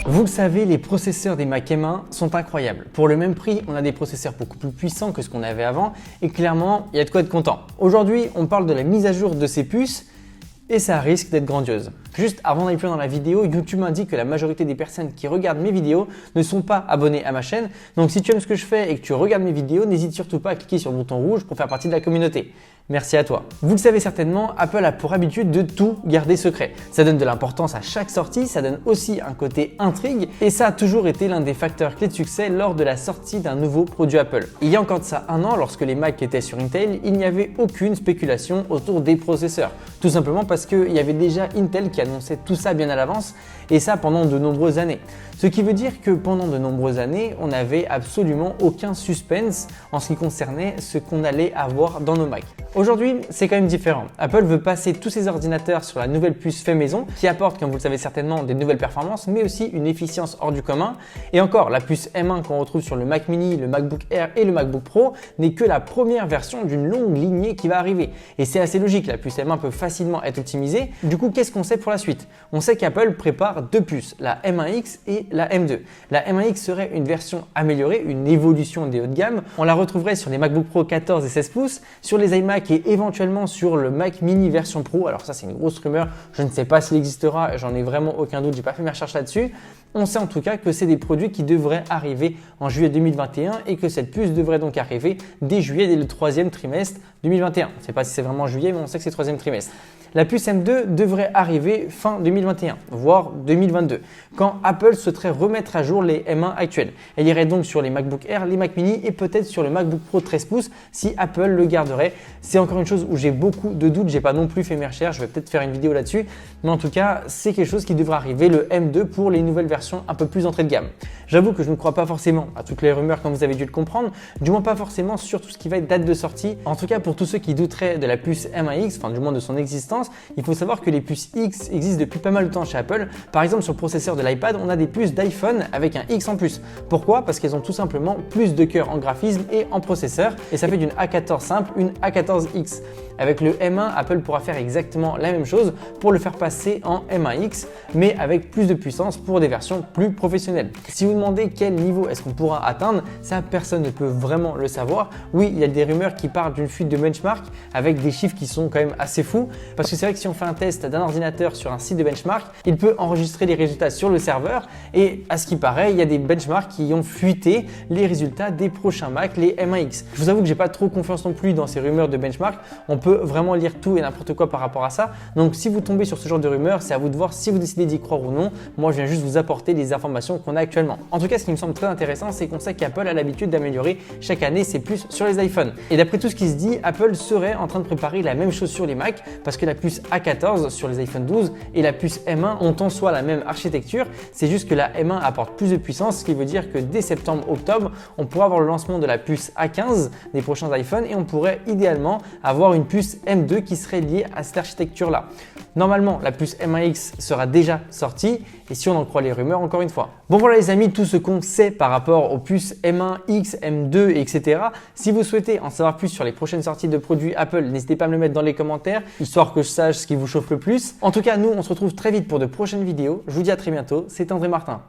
Vous le savez, les processeurs des Mac M1 sont incroyables. Pour le même prix, on a des processeurs beaucoup plus puissants que ce qu'on avait avant et clairement, il y a de quoi être content. Aujourd'hui, on parle de la mise à jour de ces puces et ça risque d'être grandiose. Juste avant d'aller plus loin dans la vidéo, YouTube m'indique que la majorité des personnes qui regardent mes vidéos ne sont pas abonnées à ma chaîne. Donc si tu aimes ce que je fais et que tu regardes mes vidéos, n'hésite surtout pas à cliquer sur le bouton rouge pour faire partie de la communauté. Merci à toi. Vous le savez certainement, Apple a pour habitude de tout garder secret. Ça donne de l'importance à chaque sortie, ça donne aussi un côté intrigue et ça a toujours été l'un des facteurs clés de succès lors de la sortie d'un nouveau produit Apple. Il y a encore de ça un an, lorsque les Mac étaient sur Intel, il n'y avait aucune spéculation autour des processeurs. Tout simplement parce qu'il y avait déjà Intel qui annonçait tout ça bien à l'avance et ça pendant de nombreuses années. Ce qui veut dire que pendant de nombreuses années, on n'avait absolument aucun suspense en ce qui concernait ce qu'on allait avoir dans nos Mac. Aujourd'hui, c'est quand même différent. Apple veut passer tous ses ordinateurs sur la nouvelle puce fait maison qui apporte, comme vous le savez certainement, des nouvelles performances, mais aussi une efficience hors du commun. Et encore, la puce M1 qu'on retrouve sur le Mac mini, le MacBook Air et le MacBook Pro n'est que la première version d'une longue lignée qui va arriver. Et c'est assez logique, la puce M1 peut facilement être optimisée. Du coup, qu'est-ce qu'on sait pour la suite? On sait qu'Apple prépare deux puces, la M1X et la M2. La M1X serait une version améliorée, une évolution des hauts de gamme. On la retrouverait sur les MacBook Pro 14 et 16 pouces, sur les iMac et éventuellement sur le Mac mini version Pro. Alors ça, c'est une grosse rumeur. Je ne sais pas s'il existera, j'en ai vraiment aucun doute, j'ai pas fait mes recherches là-dessus. On sait en tout cas que c'est des produits qui devraient arriver en juillet 2021 et que cette puce devrait donc arriver dès juillet, dès le troisième trimestre 2021. On ne sait pas si c'est vraiment juillet, mais on sait que c'est le troisième trimestre. La puce M2 devrait arriver fin 2021, voire 2022, quand Apple souhaiterait remettre à jour les M1 actuels. Elle irait donc sur les MacBook Air, les Mac mini et peut-être sur le MacBook Pro 13 pouces si Apple le garderait. C'est encore une chose où j'ai beaucoup de doutes, j'ai pas non plus fait mes recherches, je vais peut-être faire une vidéo là-dessus, mais en tout cas, c'est quelque chose qui devrait arriver, le M2 pour les nouvelles versions un peu plus entrée de gamme. J'avoue que je ne crois pas forcément à toutes les rumeurs comme vous avez dû le comprendre, du moins pas forcément sur tout ce qui va être date de sortie. En tout cas, pour tous ceux qui douteraient de la puce M1X, enfin du moins de son existence, il faut savoir que les puces X existent depuis pas mal de temps chez Apple. Par exemple, sur le processeur de l'iPad, on a des puces d'iPhone avec un X en plus. Pourquoi? Parce qu'elles ont tout simplement plus de cœur en graphisme et en processeur et ça fait d'une A14 simple une A14X. Avec le M1, Apple pourra faire exactement la même chose pour le faire passer en M1X, mais avec plus de puissance pour des versions plus professionnelles. Si vous demandez quel niveau est-ce qu'on pourra atteindre, ça personne ne peut vraiment le savoir. Oui, il y a des rumeurs qui parlent d'une fuite de benchmark avec des chiffres qui sont quand même assez fous, parce que c'est vrai que si on fait un test d'un ordinateur sur un site de benchmark, il peut enregistrer les résultats sur le serveur et à ce qui paraît, il y a des benchmarks qui ont fuité les résultats des prochains Mac, les M1X. Je vous avoue que j'ai pas trop confiance non plus dans ces rumeurs de benchmark. On peut vraiment lire tout et n'importe quoi par rapport à ça. Donc si vous tombez sur ce genre de rumeurs, c'est à vous de voir si vous décidez d'y croire ou non. Moi, je viens juste vous apporter les informations qu'on a actuellement. En tout cas, ce qui me semble très intéressant, c'est qu'on sait qu'Apple a l'habitude d'améliorer chaque année ses puces sur les iPhones. Et d'après tout ce qui se dit, Apple serait en train de préparer la même chose sur les Mac parce que la puce A14 sur les iPhone 12 et la puce M1 ont en soi la même architecture. C'est juste que la M1 apporte plus de puissance, ce qui veut dire que dès septembre-octobre, on pourra avoir le lancement de la puce A15 des prochains iPhones et on pourrait idéalement avoir une puce M2 qui serait liée à cette architecture-là. Normalement, la puce M1X sera déjà sortie et si on en croit les rumeurs, encore une fois. Bon voilà les amis, tout ce qu'on sait par rapport aux puces M1X, M2, etc. Si vous souhaitez en savoir plus sur les prochaines sorties de produits Apple, n'hésitez pas à me le mettre dans les commentaires, histoire que je sache ce qui vous chauffe le plus. En tout cas, nous, on se retrouve très vite pour de prochaines vidéos. Je vous dis à très bientôt, c'était André Martin.